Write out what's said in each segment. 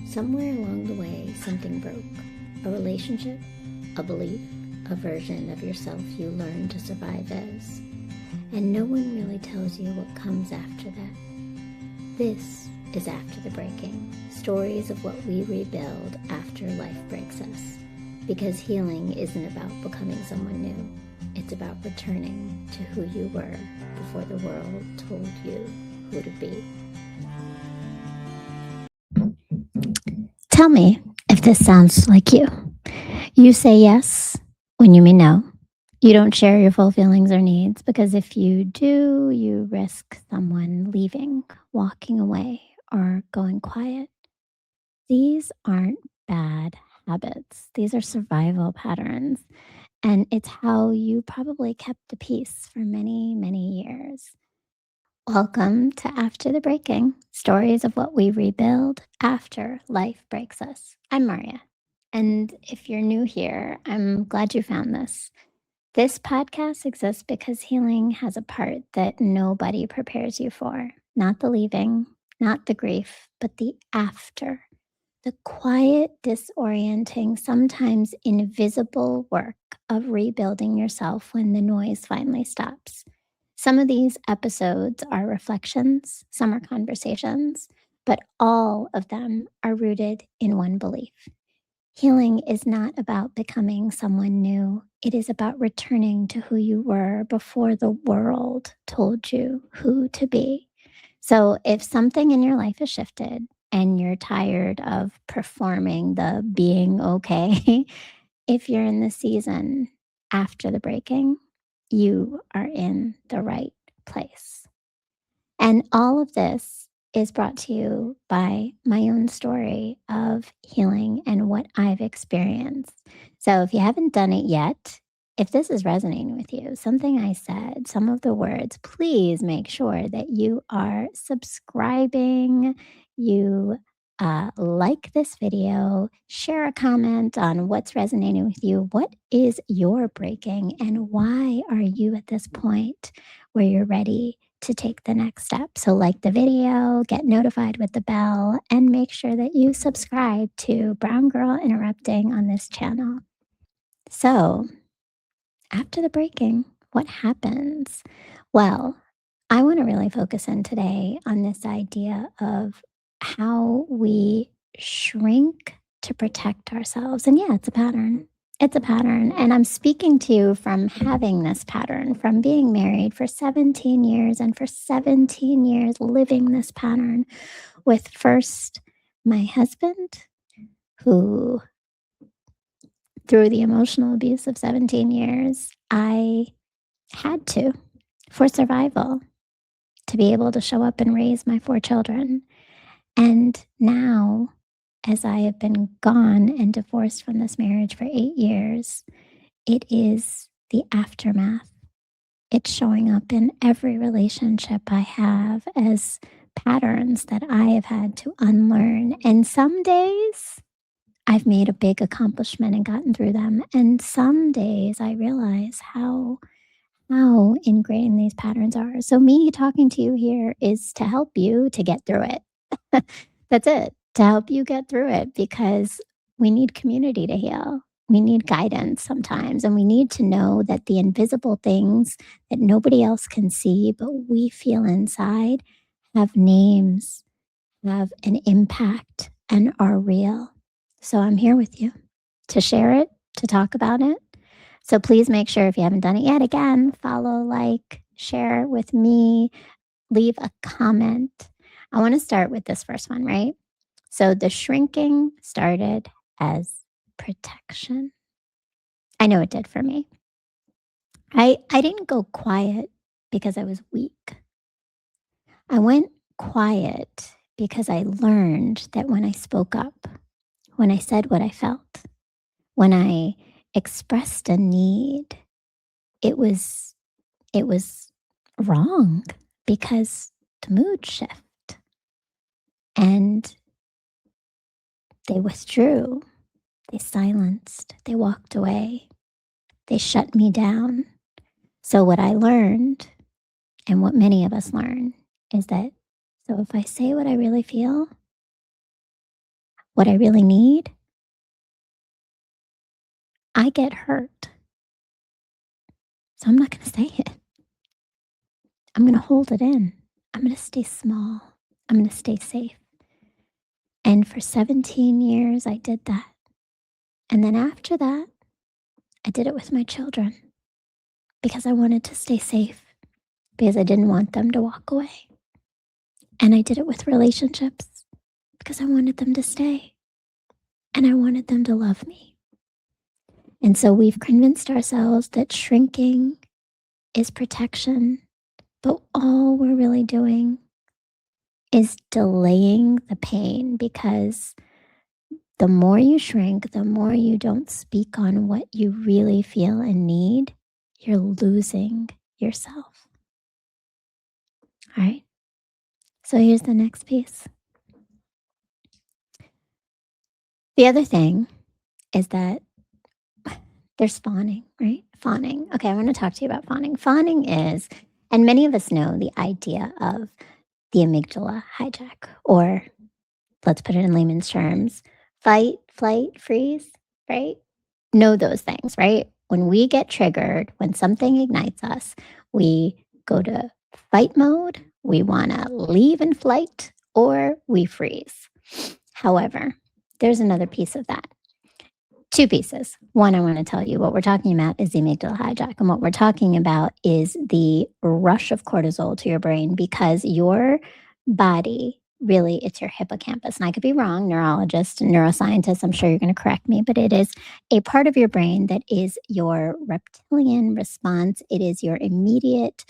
Somewhere along the way, something broke. A relationship, a belief, a version of yourself you learned to survive as. And no one really tells you what comes after that. This is After the Breaking, stories of what we rebuild after life breaks us. Because healing isn't about becoming someone new. It's about returning to who you were before the world told you who to be. Tell me if this sounds like you. You say yes when you mean no. You don't share your full feelings or needs because if you do, you risk someone leaving, walking away, or going quiet. These aren't bad habits, these are survival patterns. And it's how you probably kept the peace for many, many years. Welcome to After the Breaking, stories of what we rebuild after life breaks us. I'm Marya. And if you're new here, I'm glad you found this. This podcast exists because healing has a part that nobody prepares you for. Not the leaving, not the grief, but the after. The quiet, disorienting, sometimes invisible work of rebuilding yourself when the noise finally stops. Some of these episodes are reflections, some are conversations, but all of them are rooted in one belief. Healing is not about becoming someone new. It is about returning to who you were before the world told you who to be. So if something in your life has shifted and you're tired of performing the being okay, if you're in the season after the breaking, you are in the right place. And all of this is brought to you by my own story of healing and what I've experienced. So if you haven't done it yet, if this is resonating with you, something I said, some of the words, please make sure that you are subscribing, you like this video, share a comment on what's resonating with you. What is your breaking, and why are you at this point where you're ready to take the next step? So, like the video, get notified with the bell, and make sure that you subscribe to Brown Girl Interrupting on this channel. So, after the breaking, what happens? Well, I want to really focus in today on this idea of how we shrink to protect ourselves. And yeah, it's a pattern. It's a pattern. And I'm speaking to you from having this pattern, from being married for 17 years and for 17 years living this pattern with first my husband, who through the emotional abuse of 17 years, I had to, for survival, to be able to show up and raise my 4 children. And now, as I have been gone and divorced from this marriage for 8 years, it is the aftermath. It's showing up in every relationship I have as patterns that I have had to unlearn. And some days I've made a big accomplishment and gotten through them. And some days I realize how ingrained these patterns are. So me talking to you here is to help you to get through it. That's it, to help you get through it, because we need community to heal. We need guidance sometimes, and we need to know that the invisible things that nobody else can see, but we feel inside, have names, have an impact, and are real. So I'm here with you to share it, to talk about it. So please make sure, if you haven't done it yet, again, follow, like, share with me, leave a comment. I want to start with this first one, right? So the shrinking started as protection. I know it did for me. I didn't go quiet because I was weak. I went quiet because I learned that when I spoke up, when I said what I felt, when I expressed a need, it was wrong because the mood shift, and they withdrew, they silenced, they walked away, they shut me down. So what I learned, and what many of us learn, is that so if I say what I really feel, what I really need, I get hurt. So I'm not going to say it. I'm going to hold it in. I'm going to stay small. I'm going to stay safe. And for 17 years, I did that. And then after that, I did it with my children because I wanted to stay safe, because I didn't want them to walk away. And I did it with relationships because I wanted them to stay and I wanted them to love me. And so we've convinced ourselves that shrinking is protection, but all we're really doing is delaying the pain, because the more you shrink, the more you don't speak on what you really feel and need, you're losing yourself. All right. So here's the next piece. The other thing is that there's fawning, right? Fawning. Okay, I want to talk to you about fawning. Fawning is, and many of us know the idea of the amygdala hijack, or let's put it in layman's terms, fight, flight, freeze, right? Know those things, right? When we get triggered, when something ignites us, we go to fight mode, we want to leave in flight, or we freeze. However, there's another piece of that. Two pieces. One, I want to tell you what we're talking about is the amygdala hijack. And what we're talking about is the rush of cortisol to your brain, because your body, really, it's your hippocampus. And I could be wrong, neurologist and neuroscientist, I'm sure you're going to correct me, but it is a part of your brain that is your reptilian response. It is your immediate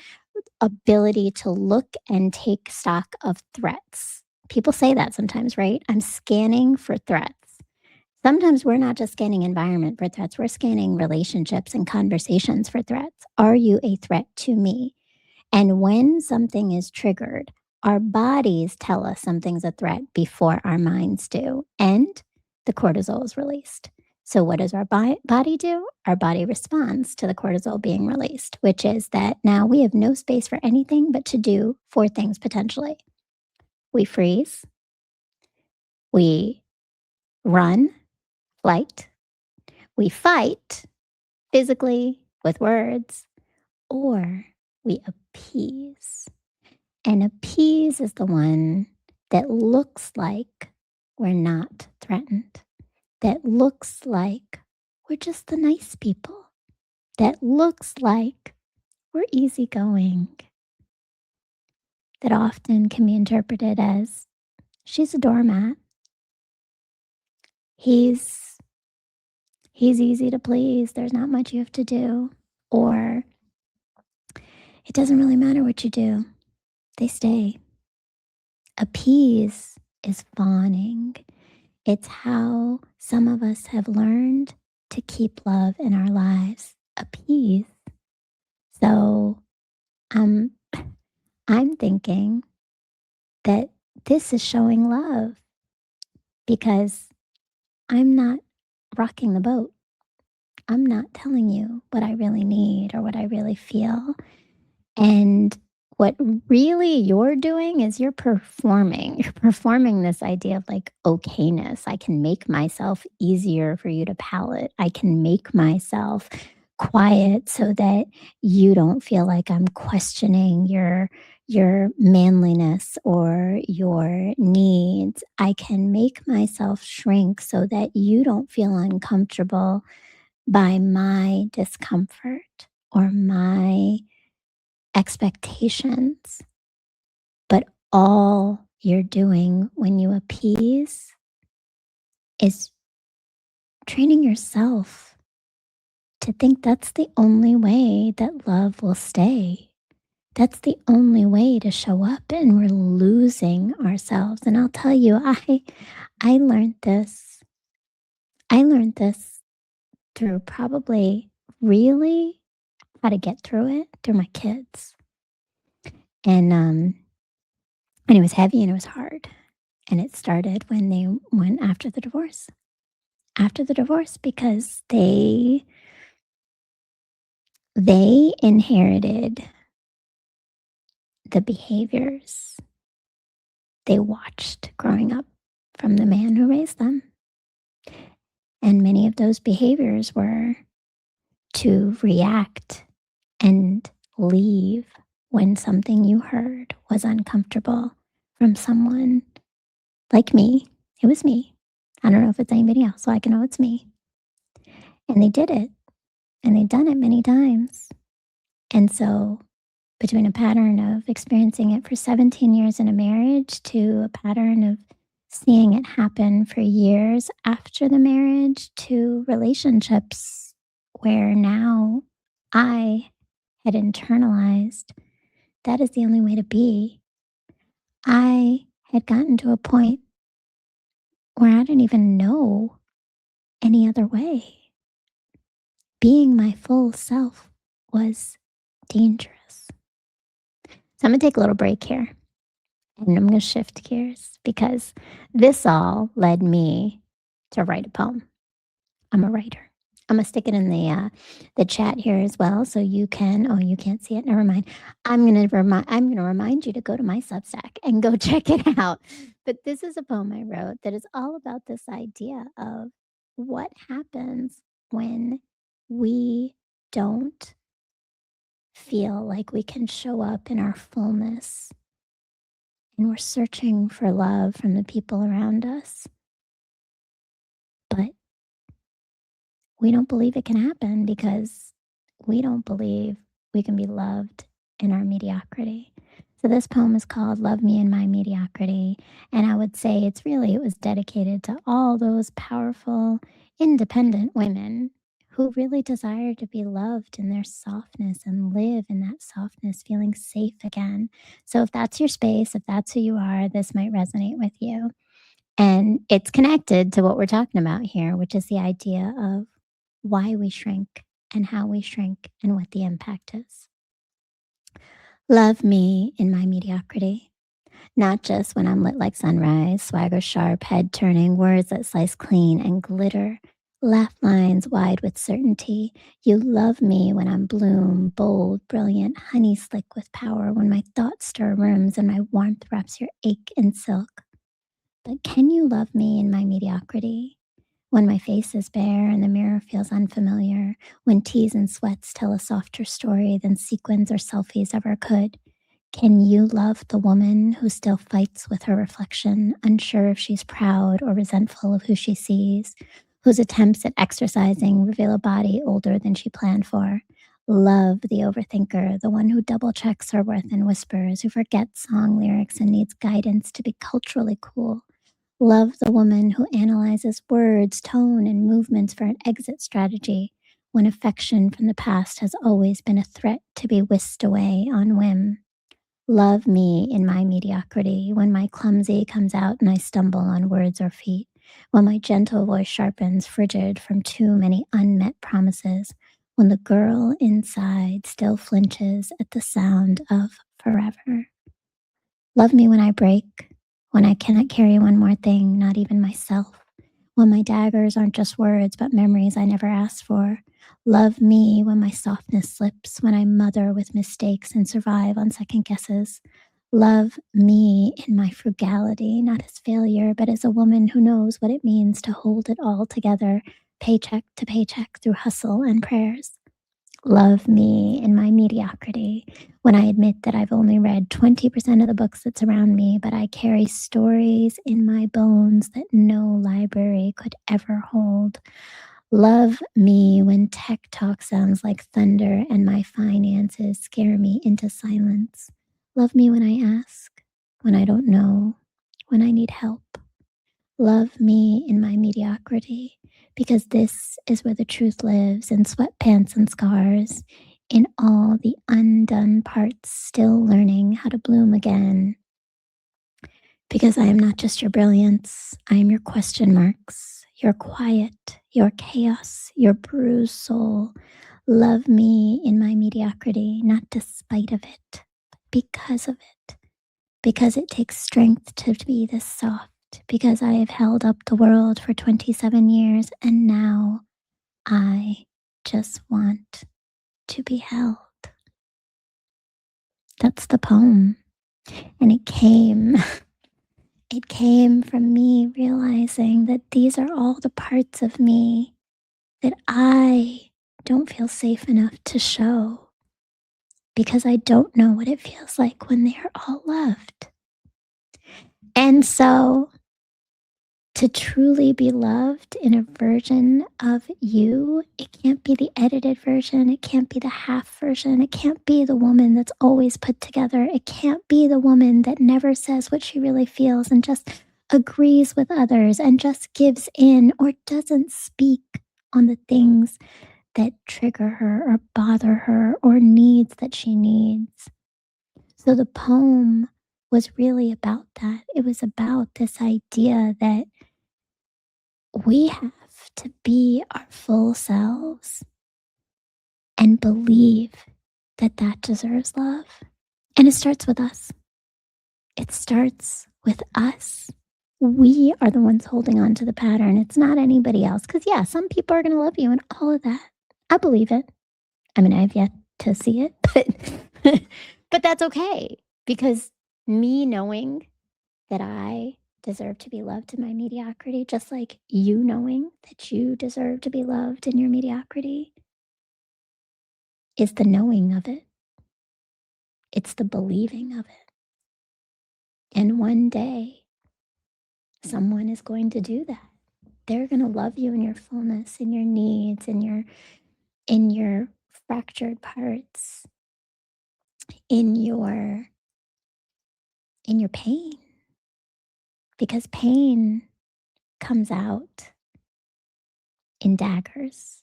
ability to look and take stock of threats. People say that sometimes, right? I'm scanning for threats. Sometimes we're not just scanning environment for threats, we're scanning relationships and conversations for threats. Are you a threat to me? And when something is triggered, our bodies tell us something's a threat before our minds do, and the cortisol is released. So what does our body do? Our body responds to the cortisol being released, which is that now we have no space for anything but to do four things potentially. We freeze, we run, flight, we fight physically with words, or we appease. And appease is the one that looks like we're not threatened, that looks like we're just the nice people, that looks like we're easygoing, that often can be interpreted as she's a doormat, he's easy to please, there's not much you have to do, or it doesn't really matter what you do, they stay. Appease is fawning. It's how some of us have learned to keep love in our lives. Appease. So I'm thinking that this is showing love, because I'm not rocking the boat. I'm not telling you what I really need or what I really feel. And what really you're doing is you're performing. You're performing this idea of like okayness. I can make myself easier for you to palate. I can make myself quiet so that you don't feel like I'm questioning your manliness or your needs. I can make myself shrink so that you don't feel uncomfortable by my discomfort or my expectations. But all you're doing when you appease is training yourself to think that's the only way that love will stay. That's the only way to show up, and we're losing ourselves. And I'll tell you, I learned this. I learned this through probably really how to get through it through my kids. And it was heavy and it was hard. And it started when they went after the divorce. After the divorce, because they inherited the behaviors they watched growing up from the man who raised them. And many of those behaviors were to react and leave when something you heard was uncomfortable from someone like me. It was me. I don't know if it's anybody else, so I can know it's me. And they did it, and they'd done it many times. And so, between a pattern of experiencing it for 17 years in a marriage to a pattern of seeing it happen for years after the marriage to relationships where now I had internalized that is the only way to be. I had gotten to a point where I didn't even know any other way. Being my full self was dangerous. So I'm going to take a little break here and I'm going to shift gears because this all led me to write a poem. I'm a writer. I'm gonna stick it in the chat here as well, so you can. Oh, you can't see it. Never mind. I'm gonna remind you to go to my Substack and go check it out. But this is a poem I wrote that is all about this idea of what happens when we don't feel like we can show up in our fullness, and we're searching for love from the people around us, but we don't believe it can happen because we don't believe we can be loved in our mediocrity. So this poem is called Love Me in My Mediocrity. And I would say it was dedicated to all those powerful, independent women who really desire to be loved in their softness and live in that softness, feeling safe again. So if that's your space, if that's who you are, this might resonate with you. And it's connected to what we're talking about here, which is the idea of why we shrink and how we shrink and what the impact is. Love me in my mediocrity, not just when I'm lit like sunrise, swagger sharp, head turning, words that slice clean and glitter, laugh lines wide with certainty. You love me when I'm bloom, bold, brilliant, honey slick with power, when my thoughts stir rooms and my warmth wraps your ache in silk. But can you love me in my mediocrity? When my face is bare and the mirror feels unfamiliar, when teas and sweats tell a softer story than sequins or selfies ever could, can you love the woman who still fights with her reflection, unsure if she's proud or resentful of who she sees, whose attempts at exercising reveal a body older than she planned for? Love the overthinker, the one who double checks her worth and whispers, who forgets song lyrics and needs guidance to be culturally cool. Love the woman who analyzes words, tone, and movements for an exit strategy when affection from the past has always been a threat to be whisked away on whim. Love me in my mediocrity when my clumsy comes out and I stumble on words or feet, when my gentle voice sharpens, frigid from too many unmet promises, when the girl inside still flinches at the sound of forever. Love me when I break, when I cannot carry one more thing, not even myself, when my daggers aren't just words, but memories I never asked for. Love me when my softness slips, when I mother with mistakes and survive on second guesses. Love me in my frugality, not as failure, but as a woman who knows what it means to hold it all together, paycheck to paycheck through hustle and prayers. Love me in my mediocrity when I admit that I've only read 20% of the books that surround me, but I carry stories in my bones that no library could ever hold. Love me when tech talk sounds like thunder and my finances scare me into silence. Love me when I ask, when I don't know, when I need help. Love me in my mediocrity, because this is where the truth lives, in sweatpants and scars, in all the undone parts, still learning how to bloom again. Because I am not just your brilliance, I am your question marks, your quiet, your chaos, your bruised soul. Love me in my mediocrity, not despite of it, but because of it. Because it takes strength to be this soft, because I have held up the world for 27 years and now I just want to be held. That's the poem. And it came It came from me realizing that these are all the parts of me that I don't feel safe enough to show because I don't know what it feels like when they are all loved. And so to truly be loved in a version of you, it can't be the edited version. It can't be the half version. It can't be the woman that's always put together. It can't be the woman that never says what she really feels and just agrees with others and just gives in or doesn't speak on the things that trigger her or bother her or needs that she needs. So the poem was really about that. It was about this idea that we have to be our full selves and believe that that deserves love. And it starts with us. It starts with us. We are the ones holding on to the pattern. It's not anybody else. Because, yeah, some people are going to love you and all of that. I believe it. I mean, I've yet to see it, but that's okay. Because me knowing that I deserve to be loved in my mediocrity, just like you knowing that you deserve to be loved in your mediocrity, is the knowing of it. It's the believing of it. And one day, someone is going to do that. They're going to love you in your fullness, in your needs, in your fractured parts, in your pain. Because pain comes out in daggers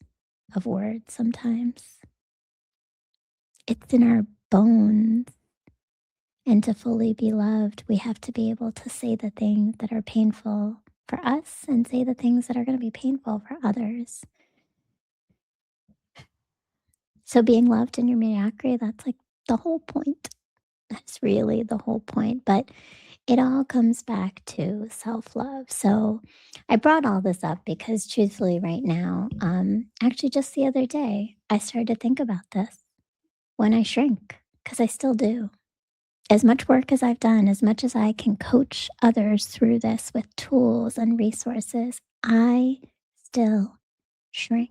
of words sometimes. It's in our bones. And to fully be loved, we have to be able to say the things that are painful for us and say the things that are going to be painful for others. So being loved in your mediocrity, that's like the whole point. That's really the whole point. But it all comes back to self-love. So I brought all this up because truthfully right now, actually just the other day, I started to think about this when I shrink, because I still do. As much work as I've done, as much as I can coach others through this with tools and resources, I still shrink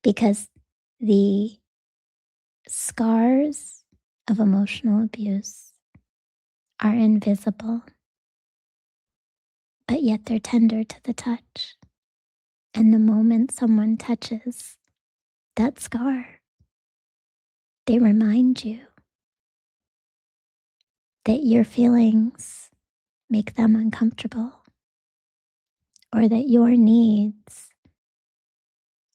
because the scars of emotional abuse are invisible, but yet they're tender to the touch. And the moment someone touches that scar, they remind you that your feelings make them uncomfortable or that your needs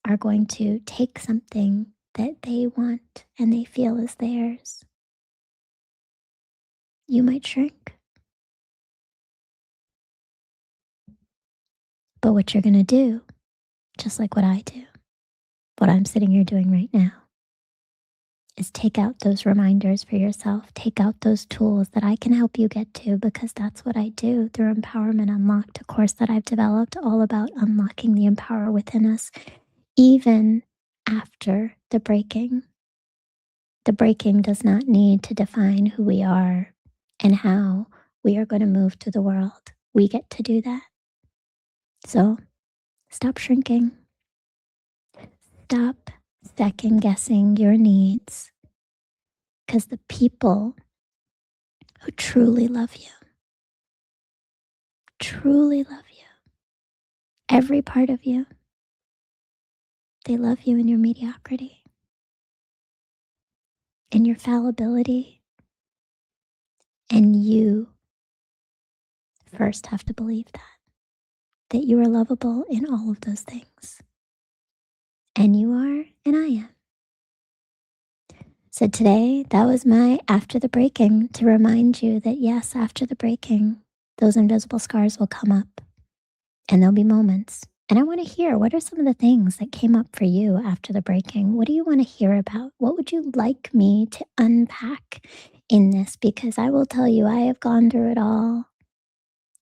are going to take something that they want and they feel is theirs. You might shrink. But what you're going to do, just like what I do, what I'm sitting here doing right now, is take out those reminders for yourself. Take out those tools that I can help you get to, because that's what I do through Empowerment Unlocked, a course that I've developed all about unlocking the empower within us, even after the breaking. The breaking does not need to define who we are and how we are going to move through the world. We get to do that. So stop shrinking. Stop second guessing your needs, because the people who truly love you, every part of you, they love you in your mediocrity, in your fallibility, and you first have to believe that you are lovable in all of those things. And you are, and I am. So today, that was my after the breaking, to remind you that yes, after the breaking, those invisible scars will come up and there'll be moments. And I want to hear, what are some of the things that came up for you after the breaking? What do you want to hear about? What would you like me to unpack in this? Because I will tell you, I have gone through it all.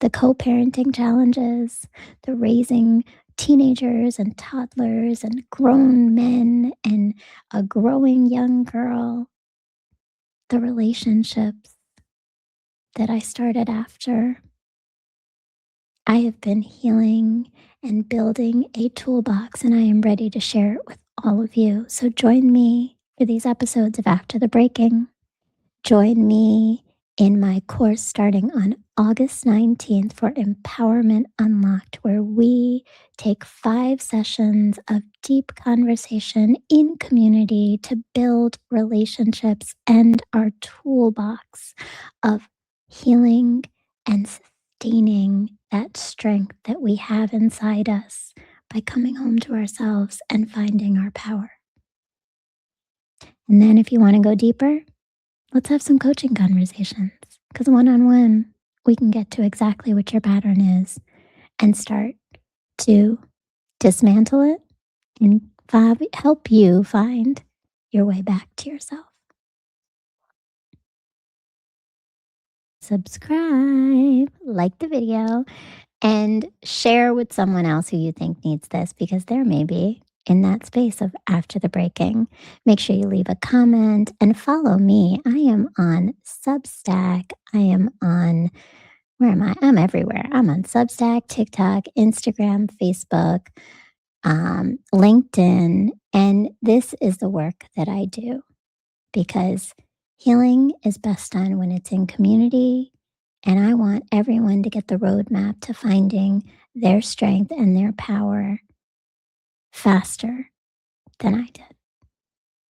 The co-parenting challenges, the raising teenagers and toddlers and grown men and a growing young girl, the relationships, that I started after I have been healing and building a toolbox, and I am ready to share it with all of you. So join me for these episodes of After the Breaking. Join me in my course starting on August 19th for Empowerment Unlocked, where we take 5 sessions of deep conversation in community to build relationships and our toolbox of healing and sustaining that strength that we have inside us by coming home to ourselves and finding our power. And then, if you want to go deeper, let's have some coaching conversations, because one on one, we can get to exactly what your pattern is and start to dismantle it and help you find your way back to yourself. Subscribe, like the video, and share with someone else who you think needs this, because there may be in that space of after the breaking. Make sure you leave a comment and follow me. I am on Substack. I am on, where am I? I'm everywhere. I'm on Substack, TikTok, Instagram, Facebook, LinkedIn. And this is the work that I do, because healing is best done when it's in community. And I want everyone to get the roadmap to finding their strength and their power faster than I did.